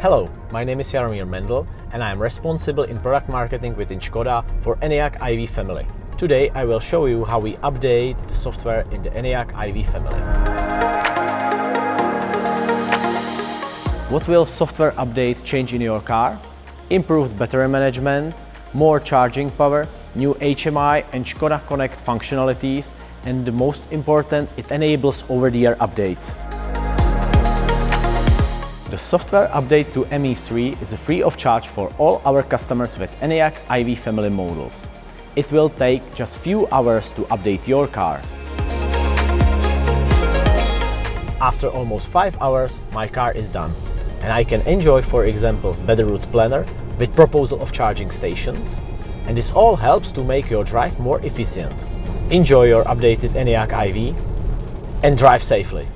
Hello, my name is Jaromír Mendl and I am responsible in product marketing within ŠKODA for ENYAQ IV family. Today I will show you how we update the software in the ENYAQ IV family. What will software update change in your car? Improved battery management, more charging power, new HMI and ŠKODA Connect functionalities, and the most important, it enables over-the-air updates. The software update to ME3 is free of charge for all our customers with ENYAQ IV family models. It will take just few hours to update your car. After almost 5 hours, my car is done, and I can enjoy, for example, better route planner with proposal of charging stations, and this all helps to make your drive more efficient. Enjoy your updated ENYAQ IV and drive safely.